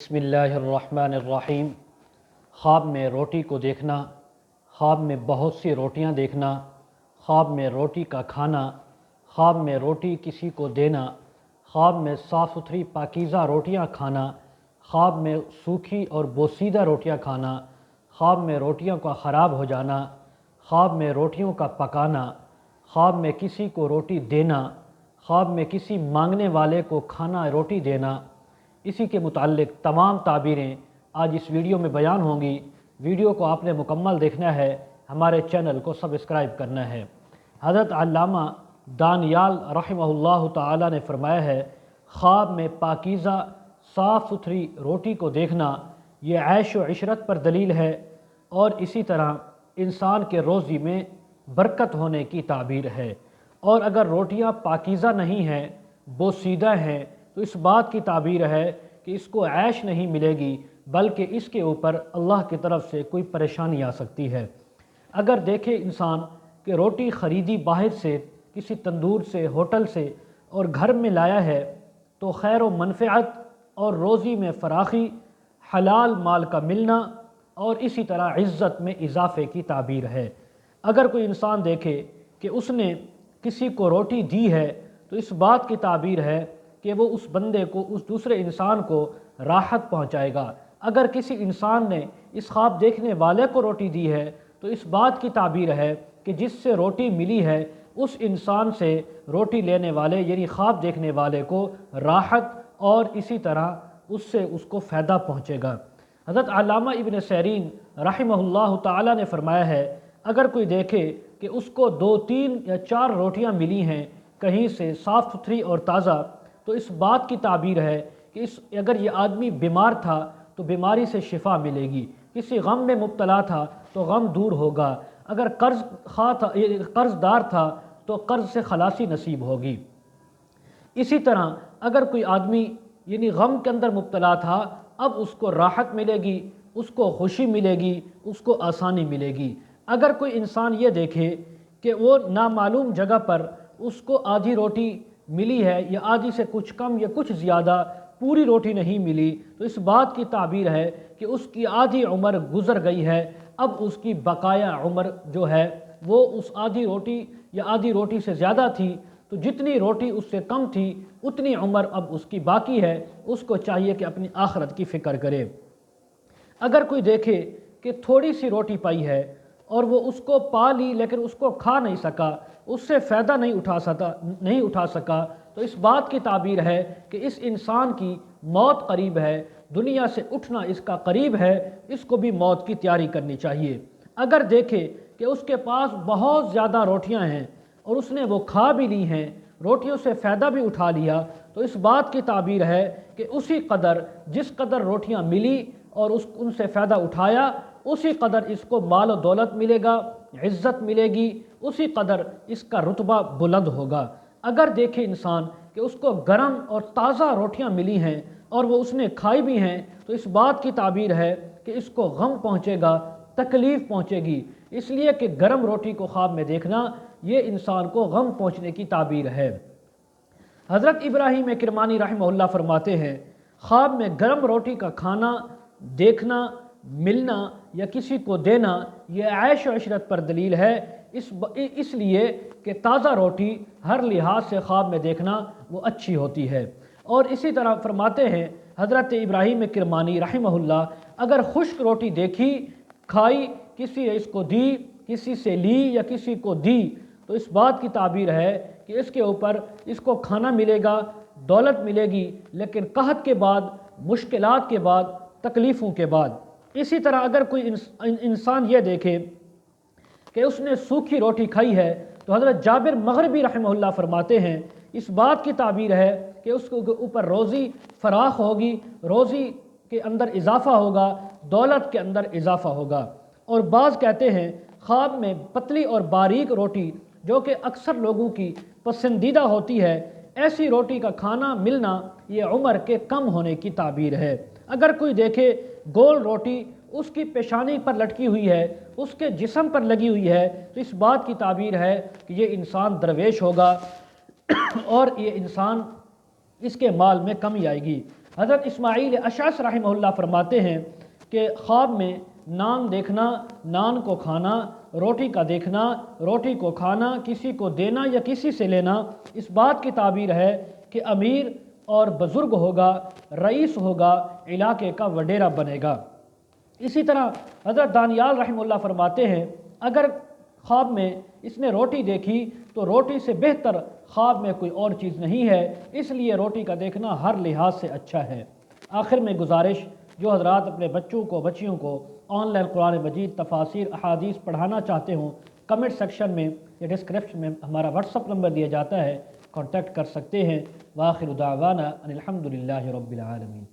बिस्मिल्लाहिर्रहमानिर्रहीम। ख्वाब में रोटी को देखना, ख्वाब में बहुत सी रोटियां देखना, ख्वाब में रोटी का खाना, ख्वाब में रोटी किसी को देना, ख्वाब में साफ़ सुथरी पाकीज़ा रोटियां खाना, ख्वाब में सूखी और बोसीदा रोटियां खाना, ख्वाब में रोटियों का ख़राब हो जाना, ख्वाब में रोटियों का पकाना, ख्वाब में किसी को रोटी देना, ख्वाब में किसी मांगने वाले को खाना रोटी देना। इसी के मुताल्लिक़ तमाम ताबीरें आज इस वीडियो में बयान होंगी। वीडियो को आपने मुकम्मल देखना है, हमारे चैनल को सब्सक्राइब करना है। हज़रत अल्लामा दानियाल रहमहुल्लाह ताला ने फरमाया है, ख्वाब में पाकीज़ा साफ़ सुथरी रोटी को देखना ये ऐश व इशरत पर दलील है और इसी तरह इंसान के रोज़ी में बरकत होने की ताबीर है। और अगर रोटियां पाकीज़ा नहीं हैं, बोसीदा हैं, तो इस बात की ताबीर है कि इसको ऐश नहीं मिलेगी, बल्कि इसके ऊपर अल्लाह की तरफ से कोई परेशानी आ सकती है। अगर देखे इंसान कि रोटी ख़रीदी बाहर से, किसी तंदूर से, होटल से और घर में लाया है, तो खैर व मनफ़अत और रोज़ी में फ़राखी, हलाल माल का मिलना और इसी तरह इज़्ज़त में इजाफ़े की ताबीर है। अगर कोई इंसान देखे कि उसने किसी को रोटी दी है, तो इस बात की ताबीर है कि वो उस बंदे को, उस दूसरे इंसान को राहत पहुंचाएगा। अगर किसी इंसान ने इस ख्वाब देखने वाले को रोटी दी है, तो इस बात की ताबीर है कि जिससे रोटी मिली है उस इंसान से रोटी लेने वाले यानी ख्वाब देखने वाले को राहत और इसी तरह उससे उसको फ़ायदा पहुँचेगा। हज़रत अल्लामा इब्न सीरीन रहमहुल्लाह ताला ने फरमाया है, अगर कोई देखे कि उसको 2, 3 या 4 रोटियां मिली हैं कहीं से साफ़ सुथरी और ताज़ा, तो इस बात की ताबीर है कि अगर ये आदमी बीमार था तो बीमारी से शिफा मिलेगी, किसी गम में मुब्तला था तो गम दूर होगा, अगर कर्ज़दार था तो कर्ज़ से खलासी नसीब होगी। इसी तरह अगर कोई आदमी यानी गम के अंदर मुब्तला था, अब उसको राहत मिलेगी, उसको खुशी मिलेगी, उसको आसानी मिलेगी। अगर कोई इंसान ये देखे कि वो नामालूम जगह पर उसको आधी रोटी मिली है या आधी से कुछ कम या कुछ ज़्यादा, पूरी रोटी नहीं मिली, तो इस बात की ताबीर है कि उसकी आधी उम्र गुज़र गई है, अब उसकी बकाया उम्र जो है वो उस आधी रोटी या आधी रोटी से ज़्यादा थी, तो जितनी रोटी उससे कम थी उतनी उम्र अब उसकी बाकी है, उसको चाहिए कि अपनी आखिरत की फ़िक्र करे। अगर कोई देखे कि थोड़ी सी रोटी पाई है और वो उसको पा ली लेकिन उसको खा नहीं सका, उससे फ़ायदा नहीं उठा सका, तो इस बात की ताबीर है कि इस इंसान की मौत करीब है, दुनिया से उठना इसका करीब है, इसको भी मौत की तैयारी करनी चाहिए। अगर देखे कि उसके पास बहुत ज़्यादा रोटियां हैं और उसने वो खा भी ली हैं, रोटियों से फ़ायदा भी उठा लिया, तो इस बात की ताबीर है कि उसी कदर जिस कदर रोटियां मिली और उनसे फ़ायदा उठाया, उसी कदर इसको माल और दौलत मिलेगा, इज़्ज़त मिलेगी, उसी कदर इसका रुतबा बुलंद होगा। अगर देखे इंसान कि उसको गरम और ताज़ा रोटियां मिली हैं और वो उसने खाई भी हैं, तो इस बात की ताबीर है कि इसको गम पहुँचेगा, तकलीफ़ पहुँचेगी, इसलिए कि गरम रोटी को ख्वाब में देखना ये इंसान को गम पहुँचने की ताबीर है। हज़रत इब्राहीम किरमानी रहमहुल्लाह फरमाते हैं, ख्वाब में गरम रोटी का खाना देखना, मिलना या किसी को देना यह ऐश व इशरत पर दलील है, इसलिए कि ताज़ा रोटी हर लिहाज से ख्वाब में देखना वो अच्छी होती है। और इसी तरह फरमाते हैं हज़रत इब्राहीम किरमानी रहमहुल्लाह, अगर खुश्क रोटी देखी, खाई, किसी इसको दी, किसी से ली या किसी को दी, तो इस बात की ताबीर है कि इसके ऊपर इसको खाना मिलेगा, दौलत मिलेगी, लेकिन कहत के बाद, मुश्किलात के बाद, तकलीफ़ों के बाद। इसी तरह अगर कोई इंसान ये देखे कि उसने सूखी रोटी खाई है, तो हज़रत जाबिर मग़रिबी रहमहुल्लाह फरमाते हैं, इस बात की ताबीर है कि उसके ऊपर रोज़ी फराख होगी, रोज़ी के अंदर इजाफ़ा होगा, दौलत के अंदर इजाफ़ा होगा। और बाज़ कहते हैं ख्वाब में पतली और बारीक रोटी जो कि अक्सर लोगों की पसंदीदा होती है, ऐसी रोटी का खाना मिलना ये उम्र के कम होने की ताबीर है। अगर कोई देखे गोल रोटी उसकी पेशानी पर लटकी हुई है, उसके जिस्म पर लगी हुई है, तो इस बात की ताबीर है कि ये इंसान दरवेश होगा और ये इंसान इसके माल में कमी आएगी। حضرت اسماعیل اشعث رحمہ اللہ فرماتے ہیں کہ خواب میں نان دیکھنا، نان کو کھانا، روٹی کا دیکھنا، روٹی کو کھانا، کسی کو دینا یا کسی سے لینا، اس بات کی تعبیر ہے کہ امیر اور بزرگ ہوگا، رئیس ہوگا، علاقے کا وڈیرا بنے گا۔ اسی طرح حضرت دانیال رحمہ اللہ فرماتے ہیں اگر خواب میں اس نے روٹی دیکھی تو روٹی سے بہتر خواب میں کوئی اور چیز نہیں ہے، اس لیے روٹی کا دیکھنا ہر لحاظ سے اچھا ہے۔ آخر میں گزارش، جو حضرات اپنے بچوں کو بچیوں کو آن لائن قرآن مجید تفاسیر احادیث پڑھانا چاہتے ہوں، کمنٹ سیکشن میں یا ڈسکرپشن میں ہمارا واٹس اپ نمبر دیا جاتا ہے، کانٹیکٹ کر سکتے ہیں۔ وآخر دعوانا ان الحمد للہ رب العالمین۔